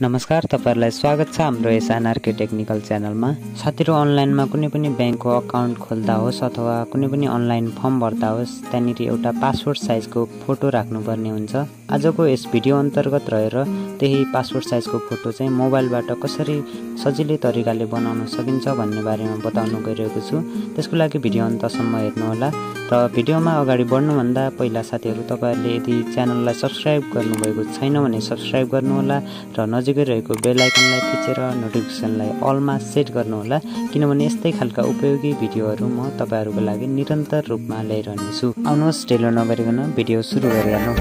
नमस्कार, तपाईहरुलाई स्वागत छ हाम्रो यस एनआरके टेक्निकल च्यानलमा। साथीहरु, अनलाइनमा कुनै पनि बैंकको अकाउन्ट खोल्दा होस् अथवा कुनै पनि अनलाइन फर्म भर्दा होस्, त्यहाँनेरि एउटा पासपोर्ट साइजको फोटो राख्नुपर्ने हुन्छ। आजको यस भिडियो अन्तर्गत रहेर त्यही पासपोर्ट साइजको फोटो चाहिँ मोबाइलबाट कसरी सजिलै तरिकाले बनाउन सकिन्छ भन्ने बारेमा बताउन गइरहेको छु। त्यसको लागि भिडियो अन्तसम्म हेर्नु होला। र भिडियोमा अगाडि बढ्नु भन्दा पहिला साथीहरु, तपाईहरुले यदि च्यानललाई सब्स्क्राइब गर्नुभएको छैन भने सब्स्क्राइब गर्नु होला र नजिकै रहेको बेल आइकनलाई थिचेर नोटिफिकेसनलाई अलमा सेट गर्नु होला, किनभने यस्तै खालका उपयोगी भिडियोहरु म तपाईहरुको लागि निरन्तर रूपमा ल्याइरहने छु। आउनुहोस् ढिलो नगरिकन भिडियो सुरु गरिहालौं।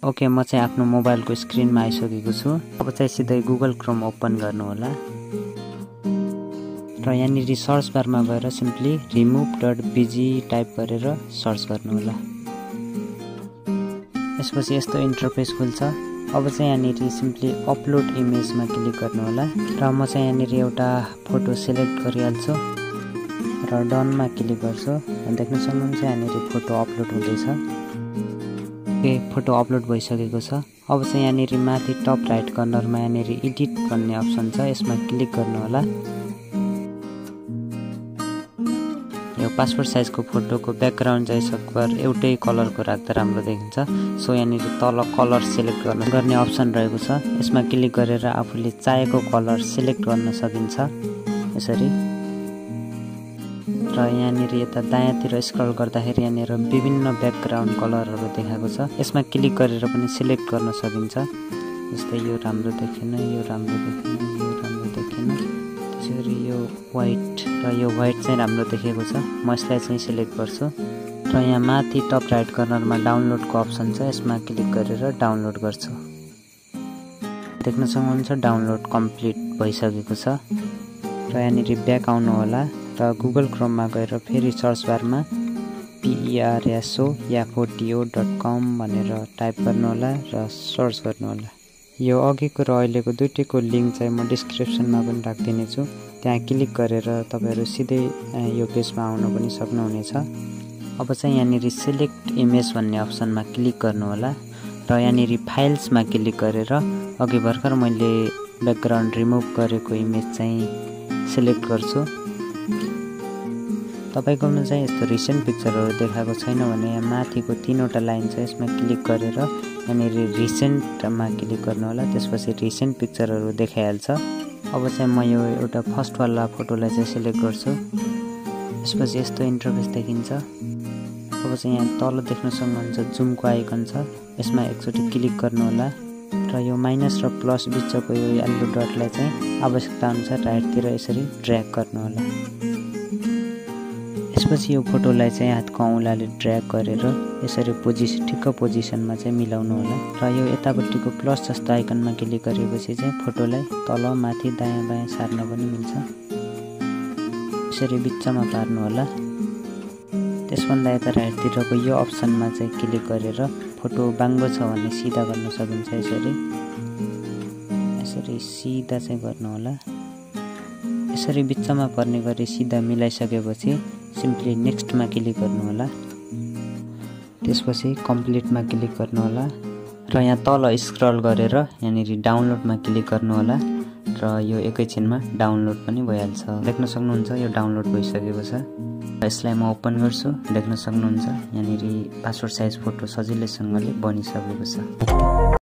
ओके, म चाहिँ आफ्नो मोबाइलको स्क्रिनमा आइसकेको छु। अब चाहिँ सिधै गुगल क्रोम ओपन गर्नु होला र यहाँनिर सर्च बारमा गएर सिम्पली remove.bg टाइप गरेर सर्च गर्नु होला। यसपछि यस्तो इन्टरफेस खुल्छ। अब चाहिँ यहाँनिर सिम्पली अपलोड इमेजमा क्लिक गर्नु होला र म चाहिँ यहाँनिर एउटा फोटो सिलेक्ट गरिहाल्छु र डनमा क्लिक गर्छु। देख्न सक्नुहुन्छ यहाँनिर फोटो अपलोड हुँदैछ। फोटो अपलोड भइसकेको छ। अब चाहिँ यहाँनिर माथि टप राइट कर्नरमा यहाँनिर एडिट भन्ने अप्सन छ, यसमा क्लिक गर्नु होला। यो पासपोर्ट साइजको फोटोको ब्याकग्राउन्ड चाहिँ सकभर एउटै कलरको राख्दा राम्रो देखिन्छ। सो यहाँनिर तल कलर सिलेक्ट गर्ने अप्सन रहेको छ, यसमा क्लिक गरेर आफूले चाहेको कलर सिलेक्ट गर्न सकिन्छ यसरी। र यहाँनिर यता दायाँतिर स्क्रल गर्दाखेरि यहाँनिर विभिन्न ब्याकग्राउन्ड कलरहरू देखाएको छ, यसमा क्लिक गरेर पनि सिलेक्ट गर्न सकिन्छ। जस्तै यो राम्रो देखेन, यो राम्रो देखेन, यो राम्रो देखेन, त्यसरी यो व्हाइट र यो व्हाइट चाहिँ राम्रो देखेको छ। म यसलाई चाहिँ सिलेक्ट गर्छु र यहाँ माथि टप राइट कर्नरमा डाउनलोडको अप्सन छ, यसमा क्लिक गरेर डाउनलोड गर्छु। देख्न सक्नुहुन्छ डाउनलोड कम्प्लिट भइसकेको छ। र यहाँनिर ब्याक आउनु होला र गुगल क्रोममा गएर फेरि सर्च बारमा perso.com भनेर टाइप गर्नु होला र सर्च गर्नु होला। यो अघिको र अहिलेको दुईटैको लिंक चाहिँ म डिस्क्रिप्सनमा पनि राख्दिने छु, त्यहाँ क्लिक गरेर तपाईहरु सिधै यो पेजमा आउन पनि सक्नुहुनेछ। अब चाहिँ यहाँनिर सिलेक्ट इमेज भन्ने अप्सनमा क्लिक गर्नु होला र यहाँनिर फाइल्समा क्लिक गरेर अघि भर्खर मैले ब्याकग्राउन्ड रिमुभ गरेको इमेज चाहिँ सिलेक्ट गर्छु। तपाईकोमा चाहिँ यस्तो रिसेन्ट पिक्चरहरु देखाएको छैन भने यहाँ माथिको तीनवटा लाइन छ, यसमा क्लिक गरेर यहाँनिर रिसेन्टमा क्लिक गर्नु होला। त्यसपछि रिसेन्ट पिक्चरहरु देखाइहाल्छ। अब चाहिँ म यो एउटा फर्स्ट वाला फोटोलाई चाहिँ सिलेक्ट गर्छु। यसपछि यस्तो इन्टरफेस देखिन्छ। अब चाहिँ यहाँ तल देख्न सक्नुहुन्छ जुमको आइकन छ, यसमा एकचोटि क्लिक गर्नु होला र यो माइनस र प्लस बिचको यो येलो डटलाई चाहिँ आवश्यकता अनुसार राइटतिर यसरी ड्र्याग गर्नु होला। यसपछि यो फोटोलाई चाहिँ हातको औँलाले ड्र्याग गरेर यसरी ठिक्क पोजिसनमा चाहिँ मिलाउनु होला र यो यतापट्टिको प्लस जस्तो आइकनमा क्लिक गरेपछि चाहिँ फोटोलाई तल माथि दायाँ बायाँ सार्न पनि मिल्छ। यसरी बिचमा पार्नु होला। त्यसभन्दा यता राइटतिरको यो अप्सनमा चाहिँ क्लिक गरेर फोटो बाङ्गो छ भने सिधा गर्न सकिन्छ। यसरी सिधा चाहिँ गर्नु होला। यसरी बिचमा पर्ने गरी सिधा मिलाइसकेपछि सिम्पली नेक्स्टमा क्लिक गर्नु होला। त्यसपछि कम्प्लिटमा क्लिक गर्नु होला र यहाँ तल स्क्रल गरेर यहाँनिर डाउनलोडमा क्लिक गर्नु होला र यो एकैछिनमा डाउनलोड पनि भइहाल्छ। देख्न सक्नुहुन्छ यो डाउनलोड भइसकेको छ। यसलाई म ओपन गर्छु। देख्न सक्नुहुन्छ यहाँनिर पासपोर्ट साइज फोटो सजिलैसँगले बनिसकेको छ।